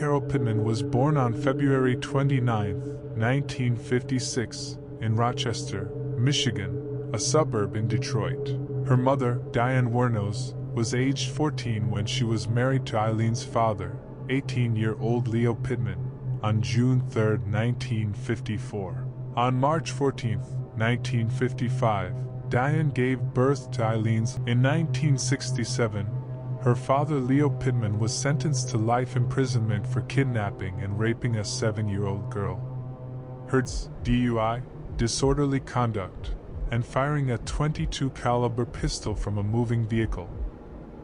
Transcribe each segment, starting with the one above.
Carol Pittman was born on February 29, 1956, in Rochester, Michigan, a suburb in Detroit. Her mother, Diane Wuornos, was aged 14 when she was married to Eileen's father, 18-year-old Leo Pittman, on June 3, 1954. On March 14, 1955, Diane gave birth to Eileen's. In 1967, her father Leo Pittman was sentenced to life imprisonment for kidnapping and raping a 7-year-old girl. Her DUI, disorderly conduct, and firing a .22 caliber pistol from a moving vehicle.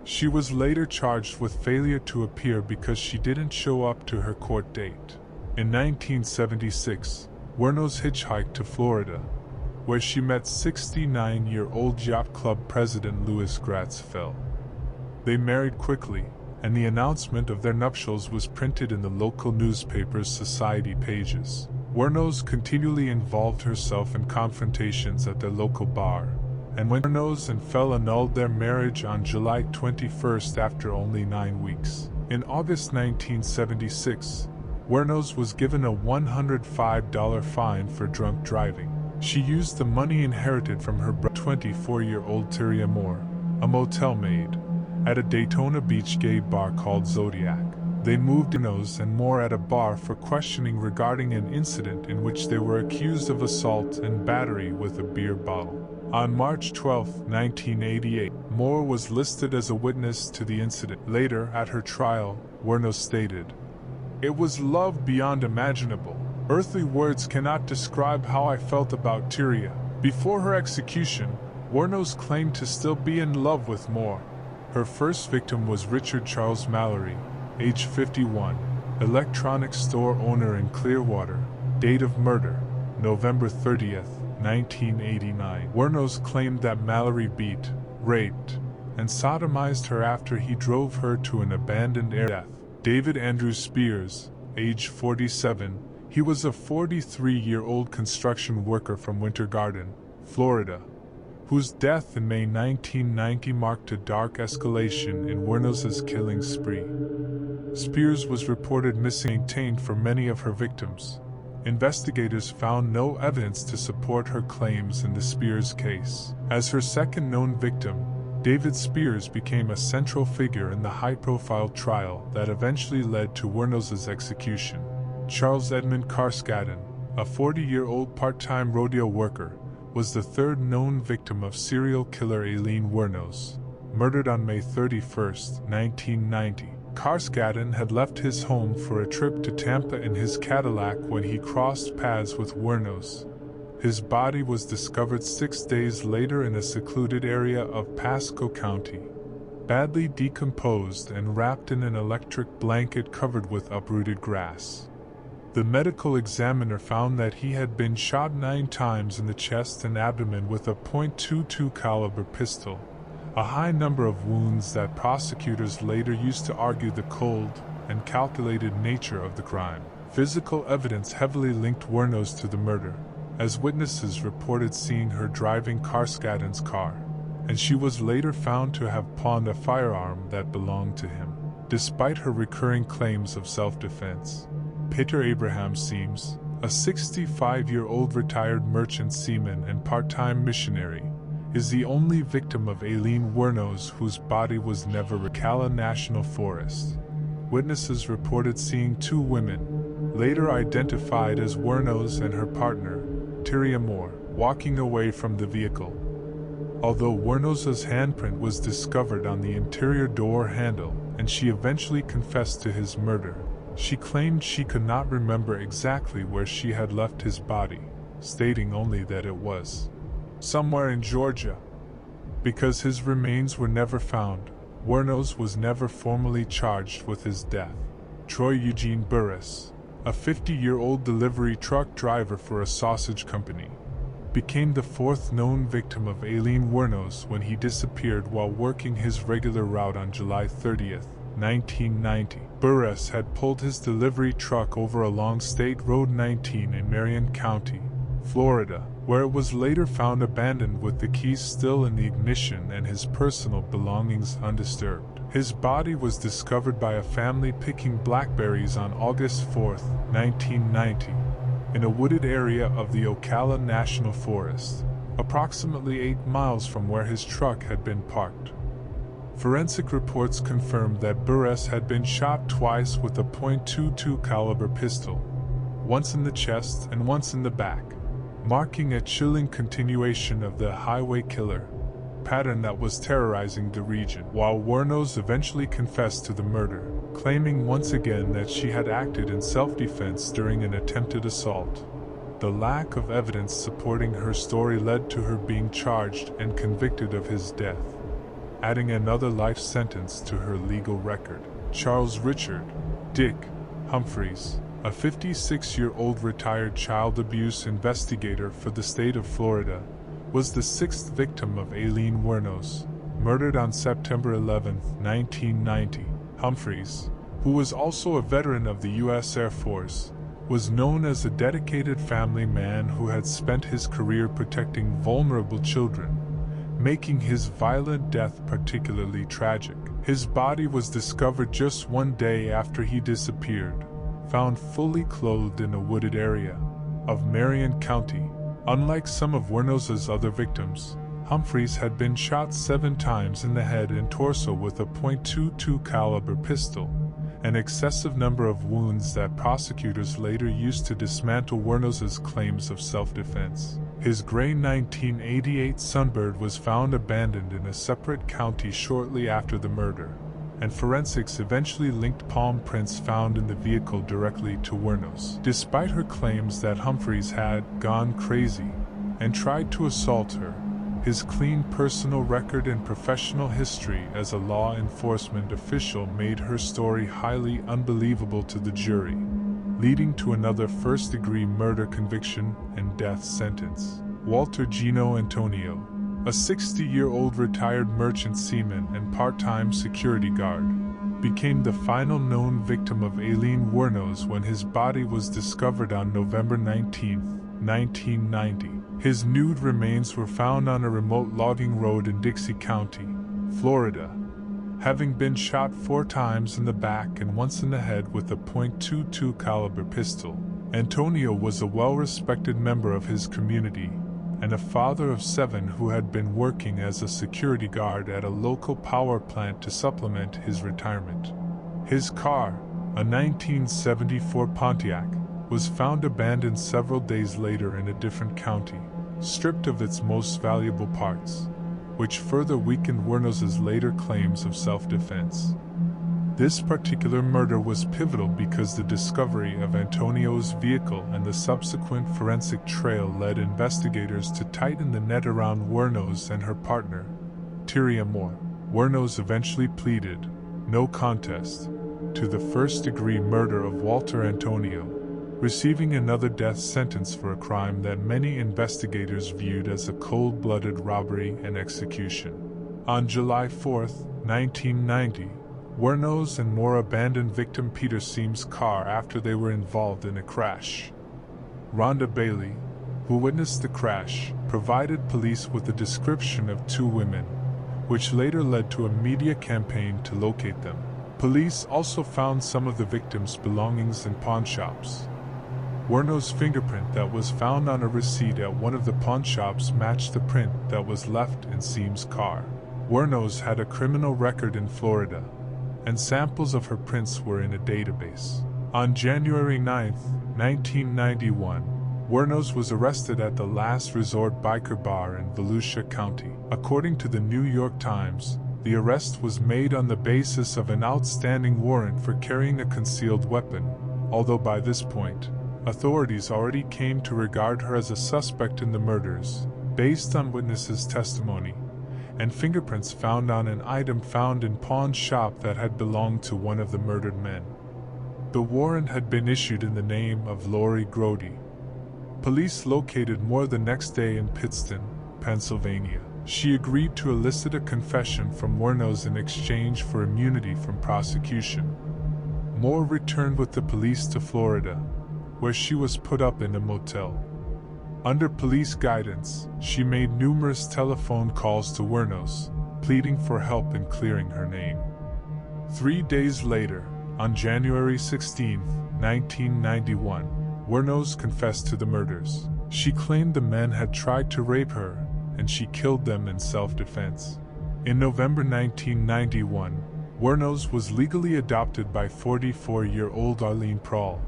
She was later charged with failure to appear because she didn't show up to her court date. In 1976, Wuornos hitchhiked to Florida, where she met 69-year-old yacht club president Louis Gratzfeld. They married quickly, and the announcement of their nuptials was printed in the local newspaper's society pages. Wuornos continually involved herself in confrontations at their local bar, and when Wuornos and Fell annulled their marriage on July 21 after only 9 weeks. In August 1976, Wuornos was given a $105 fine for drunk driving. She used the money inherited from her 24-year-old Tyria Moore, a motel maid, at a Daytona Beach gay bar called Zodiac. They moved Wuornos and Moore at a bar for questioning regarding an incident in which they were accused of assault and battery with a beer bottle. On March 12, 1988, Moore was listed as a witness to the incident. Later, at her trial, Wuornos stated, "It was love beyond imaginable. Earthly words cannot describe how I felt about Tyria." Before her execution, Wuornos claimed to still be in love with Moore. Her first victim was Richard Charles Mallory, age 51, electronics store owner in Clearwater. Date of murder, November 30, 1989. Wuornos claimed that Mallory beat, raped, and sodomized her after he drove her to an abandoned area. David Andrew Spears, age 47, he was a 43-year-old construction worker from Winter Garden, Florida, whose death in May 1990 marked a dark escalation in Wuornos's killing spree. Spears was reported missing, maintained for many of her victims. Investigators found no evidence to support her claims in the Spears case. As her second known victim, David Spears became a central figure in the high-profile trial that eventually led to Wuornos's execution. Charles Edmund Carskadden, a 40-year-old part-time rodeo worker, was the third known victim of serial killer Aileen Wuornos, murdered on May 31, 1990. Carskadden had left his home for a trip to Tampa in his Cadillac when he crossed paths with Wuornos. His body was discovered 6 days later in a secluded area of Pasco County, badly decomposed and wrapped in an electric blanket covered with uprooted grass. The medical examiner found that he had been shot 9 times in the chest and abdomen with a .22 caliber pistol, a high number of wounds that prosecutors later used to argue the cold and calculated nature of the crime. Physical evidence heavily linked Wuornos to the murder, as witnesses reported seeing her driving Carskadden's car, and she was later found to have pawned a firearm that belonged to him. Despite her recurring claims of self-defense, Peter Abraham Seams, a 65-year-old retired merchant seaman and part-time missionary, is the only victim of Aileen Wuornos whose body was never recovered. Ocala National Forest. Witnesses reported seeing 2 women, later identified as Wuornos and her partner, Tyria Moore, walking away from the vehicle. Although Wuornos's handprint was discovered on the interior door handle and she eventually confessed to his murder, she claimed she could not remember exactly where she had left his body, stating only that it was somewhere in Georgia. Because his remains were never found, Wuornos was never formally charged with his death. Troy Eugene Burris, a 50-year-old delivery truck driver for a sausage company, became the 4th known victim of Aileen Wuornos when he disappeared while working his regular route on July 30, 1990. Burris had pulled his delivery truck over along State Road 19 in Marion County, Florida, where it was later found abandoned with the keys still in the ignition and his personal belongings undisturbed. His body was discovered by a family picking blackberries on August 4, 1990, in a wooded area of the Ocala National Forest, approximately 8 miles from where his truck had been parked. Forensic reports confirmed that Buress had been shot twice with a .22 caliber pistol, once in the chest and once in the back, marking a chilling continuation of the highway killer pattern that was terrorizing the region. While Wuornos eventually confessed to the murder, claiming once again that she had acted in self-defense during an attempted assault, the lack of evidence supporting her story led to her being charged and convicted of his death, adding another life sentence to her legal record. Charles Richard Dick Humphreys, a 56-year-old retired child abuse investigator for the state of Florida, was the 6th victim of Aileen Wuornos, murdered on September 11, 1990. Humphreys, who was also a veteran of the U.S. Air Force, was known as a dedicated family man who had spent his career protecting vulnerable children, making his violent death particularly tragic. His body was discovered just one day after he disappeared, found fully clothed in a wooded area of Marion County. Unlike some of Wuornos' other victims, Humphreys had been shot 7 times in the head and torso with a .22 caliber pistol, an excessive number of wounds that prosecutors later used to dismantle Wuornos' claims of self-defense. His gray 1988 Sunbird was found abandoned in a separate county shortly after the murder, and forensics eventually linked palm prints found in the vehicle directly to Wuornos. Despite her claims that Humphreys had gone crazy and tried to assault her, his clean personal record and professional history as a law enforcement official made her story highly unbelievable to the jury, leading to another first-degree murder conviction and death sentence. Walter Gino Antonio, a 60-year-old retired merchant seaman and part-time security guard, became the final known victim of Aileen Wuornos when his body was discovered on November 19, 1990. His nude remains were found on a remote logging road in Dixie County, Florida, having been shot 4 times in the back and once in the head with a .22 caliber pistol. Antonio was a well-respected member of his community and a father of 7 who had been working as a security guard at a local power plant to supplement his retirement. His car, a 1974 Pontiac, was found abandoned several days later in a different county, stripped of its most valuable parts, which further weakened Wuornos' later claims of self-defense. This particular murder was pivotal because the discovery of Antonio's vehicle and the subsequent forensic trail led investigators to tighten the net around Wuornos and her partner, Tyria Moore. Wuornos eventually pleaded no contest to the first-degree murder of Walter Antonio, receiving another death sentence for a crime that many investigators viewed as a cold-blooded robbery and execution. On July 4, 1990, Wuornos and Moore abandoned victim Peter Seam's car after they were involved in a crash. Rhonda Bailey, who witnessed the crash, provided police with a description of 2 women, which later led to a media campaign to locate them. Police also found some of the victims' belongings in pawn shops. Wuornos' fingerprint that was found on a receipt at one of the pawn shops matched the print that was left in Seam's car. Wuornos had a criminal record in Florida, and samples of her prints were in a database. On January 9, 1991, Wuornos was arrested at the Last Resort Biker Bar in Volusia County. According to the New York Times, the arrest was made on the basis of an outstanding warrant for carrying a concealed weapon, although by this point, authorities already came to regard her as a suspect in the murders, based on witnesses' testimony and fingerprints found on an item found in pawn shop that had belonged to one of the murdered men. The warrant had been issued in the name of Lori Grody. Police located Moore the next day in Pittston, Pennsylvania. She agreed to elicit a confession from Wuornos in exchange for immunity from prosecution. Moore returned with the police to Florida, where she was put up in a motel. Under police guidance, she made numerous telephone calls to Wuornos, pleading for help in clearing her name. 3 days later, on January 16, 1991, Wuornos confessed to the murders. She claimed the men had tried to rape her, and she killed them in self-defense. In November 1991, Wuornos was legally adopted by 44-year-old Aileen Wuornos,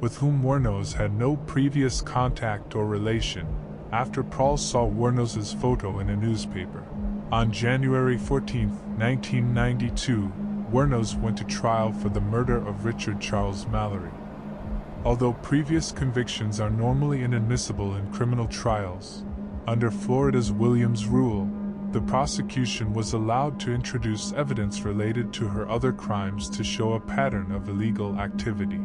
with whom Wuornos had no previous contact or relation, after Wuornos saw Wuornos's photo in a newspaper. On January 14, 1992, Wuornos went to trial for the murder of Richard Charles Mallory. Although previous convictions are normally inadmissible in criminal trials, under Florida's Williams rule, the prosecution was allowed to introduce evidence related to her other crimes to show a pattern of illegal activity.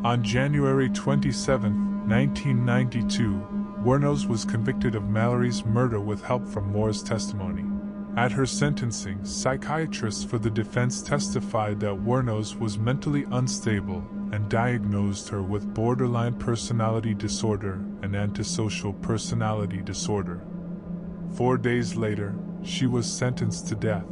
On January 27, 1992, Wuornos was convicted of Mallory's murder with help from Moore's testimony. At her sentencing, psychiatrists for the defense testified that Wuornos was mentally unstable and diagnosed her with borderline personality disorder and antisocial personality disorder. 4 days later, she was sentenced to death.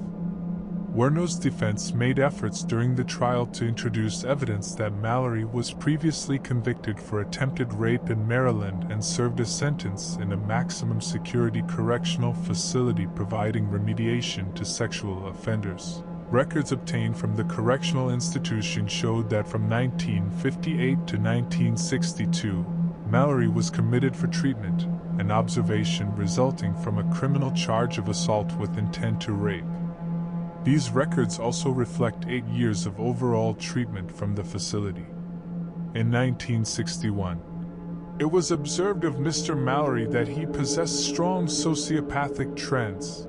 Wuornos' defense made efforts during the trial to introduce evidence that Mallory was previously convicted for attempted rape in Maryland and served a sentence in a maximum security correctional facility providing remediation to sexual offenders. Records obtained from the correctional institution showed that from 1958 to 1962, Mallory was committed for treatment and observation resulting from a criminal charge of assault with intent to rape. These records also reflect 8 years of overall treatment from the facility. In 1961, it was observed of Mr. Mallory that he possessed strong sociopathic trends.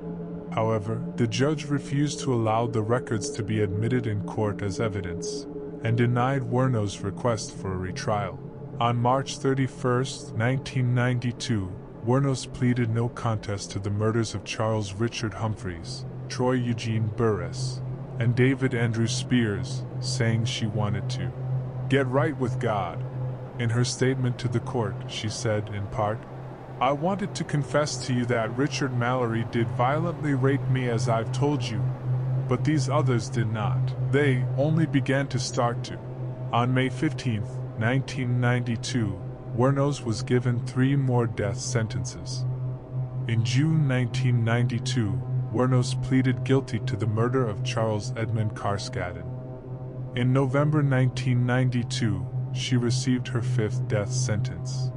However, the judge refused to allow the records to be admitted in court as evidence, and denied Wuornos' request for a retrial. On March 31, 1992, Wuornos pleaded no contest to the murders of Charles Richard Humphreys, Troy Eugene Burress, and David Andrew Spears, saying she wanted to get right with God. In her statement to the court, she said, in part, "I wanted to confess to you that Richard Mallory did violently rape me as I've told you, but these others did not. They only began to start to." On May 15, 1992, Wuornos was given 3 more death sentences. In June 1992, Wuornos pleaded guilty to the murder of Charles Edmund Carskadden. In November 1992, she received her 5th death sentence.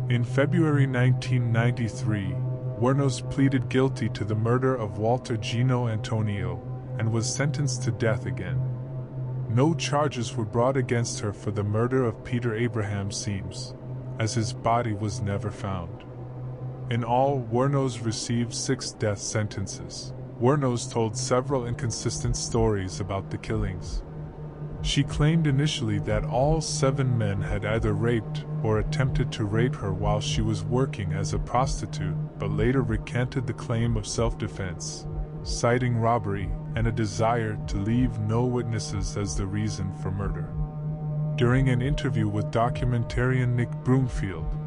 In February 1993, Wuornos pleaded guilty to the murder of Walter Gino Antonio and was sentenced to death again. No charges were brought against her for the murder of Peter Abraham Seams, as his body was never found. In all, Wuornos received 6 death sentences. Wuornos told several inconsistent stories about the killings. She claimed initially that all 7 men had either raped or attempted to rape her while she was working as a prostitute, but later recanted the claim of self-defense, citing robbery and a desire to leave no witnesses as the reason for murder. During an interview with documentarian Nick Broomfield,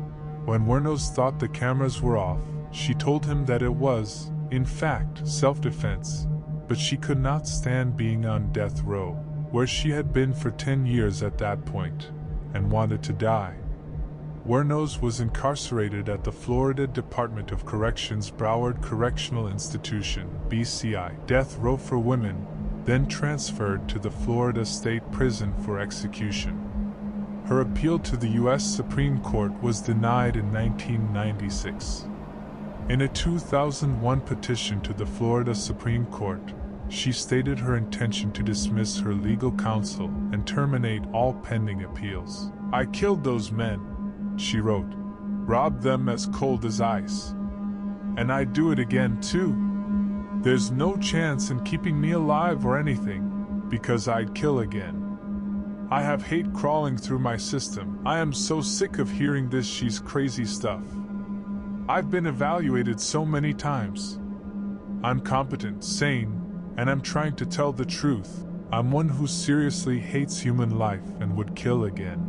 when Wuornos thought the cameras were off, she told him that it was, in fact, self-defense, but she could not stand being on death row, where she had been for 10 years at that point, and wanted to die. Wuornos was incarcerated at the Florida Department of Corrections Broward Correctional Institution, BCI, death row for women, then transferred to the Florida State Prison for execution. Her appeal to the U.S. Supreme Court was denied in 1996. In a 2001 petition to the Florida Supreme Court, she stated her intention to dismiss her legal counsel and terminate all pending appeals. "I killed those men," she wrote, "robbed them as cold as ice. And I'd do it again too. There's no chance in keeping me alive or anything, because I'd kill again. I have hate crawling through my system. I am so sick of hearing this she's crazy stuff. I've been evaluated so many times. I'm competent, sane, and I'm trying to tell the truth. I'm one who seriously hates human life and would kill again."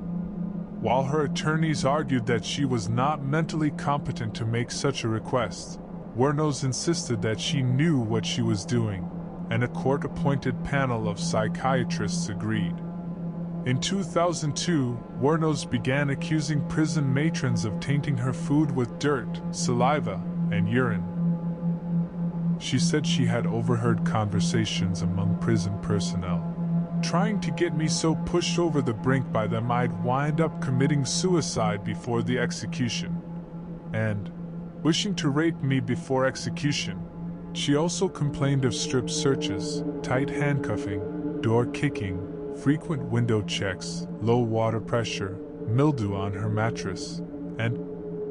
While her attorneys argued that she was not mentally competent to make such a request, Wuornos insisted that she knew what she was doing, and a court-appointed panel of psychiatrists agreed. In 2002, Wuornos began accusing prison matrons of tainting her food with dirt, saliva, and urine. She said she had overheard conversations among prison personnel, trying to get me so pushed over the brink by them I'd wind up committing suicide before the execution, and wishing to rape me before execution. She also complained of strip searches, tight handcuffing, door kicking, frequent window checks, low water pressure, mildew on her mattress, and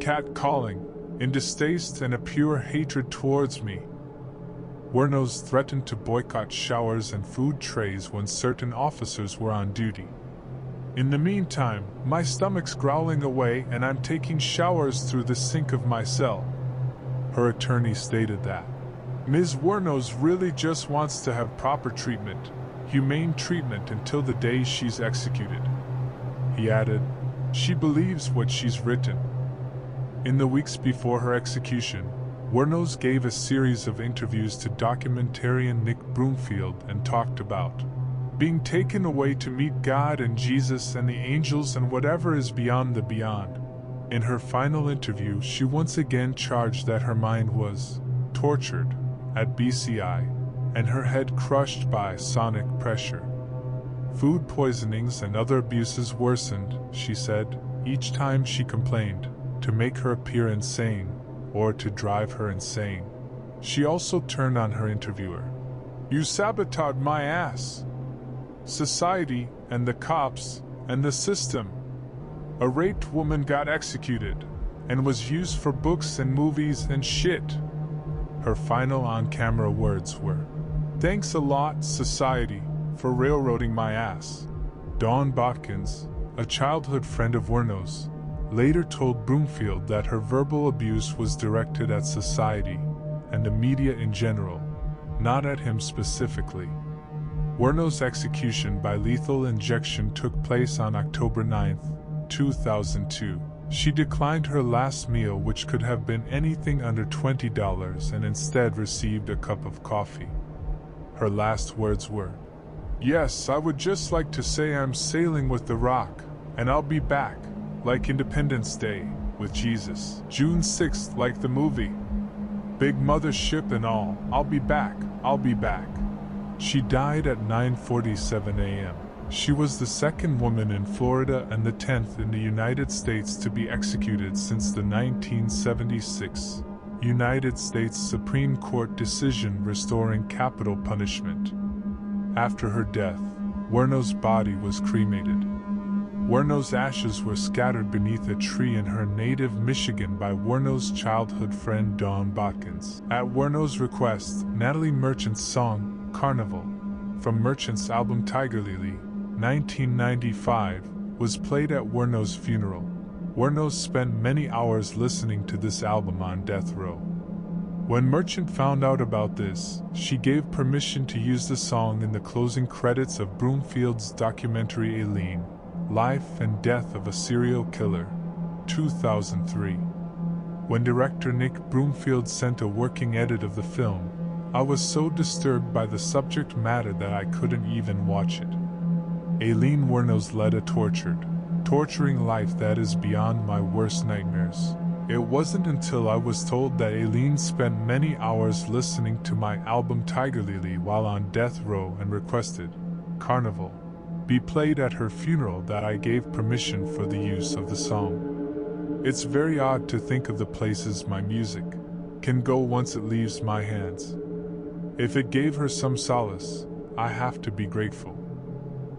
catcalling, in distaste and a pure hatred towards me. Wuornos threatened to boycott showers and food trays when certain officers were on duty. In the meantime, my stomach's growling away and I'm taking showers through the sink of my cell. Her attorney stated that Ms. Wuornos really just wants to have proper treatment, humane treatment until the day she's executed. He added, she believes what she's written. In the weeks before her execution, Wuornos gave a series of interviews to documentarian Nick Broomfield and talked about being taken away to meet God and Jesus and the angels and whatever is beyond the beyond. In her final interview, she once again charged that her mind was tortured at BCI and her head crushed by sonic pressure. Food poisonings and other abuses worsened, she said, each time she complained, to make her appear insane or to drive her insane. She also turned on her interviewer. You sabotaged my ass. Society and the cops and the system. A raped woman got executed and was used for books and movies and shit. Her final on-camera words were, thanks a lot, society, for railroading my ass. Dawn Botkins, a childhood friend of Wuornos, later told Broomfield that her verbal abuse was directed at society and the media in general, not at him specifically. Wuornos' execution by lethal injection took place on October 9, 2002. She declined her last meal, which could have been anything under $20, and instead received a cup of coffee. Her last words were, yes, I would just like to say I'm sailing with the Rock, and I'll be back, like Independence Day, with Jesus. June 6th, like the movie. Big mothership and all, I'll be back, I'll be back. She died at 9:47 a.m. She was the second woman in Florida and the 10th in the United States to be executed since the 1976 United States Supreme Court decision restoring capital punishment. After her death, Wuornos' body was cremated. Wuornos' ashes were scattered beneath a tree in her native Michigan by Wuornos' childhood friend Dawn Botkins. At Wuornos' request, Natalie Merchant's song, Carnival, from Merchant's album Tiger Lily, 1995, was played at Wuornos' funeral. Wuornos spent many hours listening to this album on death row. When Merchant found out about this, she gave permission to use the song in the closing credits of Broomfield's documentary Aileen, Life and Death of a Serial Killer, 2003. When director Nick Broomfield sent a working edit of the film, I was so disturbed by the subject matter that I couldn't even watch it. Aileen Wuornos led a torturing life that is beyond my worst nightmares. It wasn't until I was told that Aileen spent many hours listening to my album Tiger Lily while on death row and requested Carnival be played at her funeral that I gave permission for the use of the song. It's very odd to think of the places my music can go once it leaves my hands. If it gave her some solace, I have to be grateful.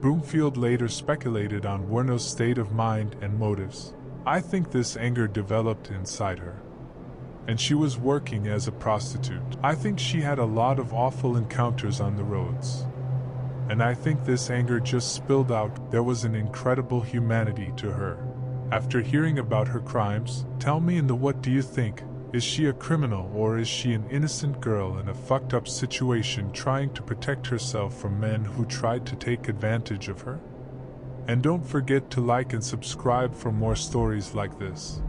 Broomfield later speculated on Wuornos' state of mind and motives. I think this anger developed inside her, and she was working as a prostitute. I think she had a lot of awful encounters on the roads, and I think this anger just spilled out. There was an incredible humanity to her. After hearing about her crimes, tell me in the what do you think? Is she a criminal or is she an innocent girl in a fucked up situation trying to protect herself from men who tried to take advantage of her? And don't forget to like and subscribe for more stories like this.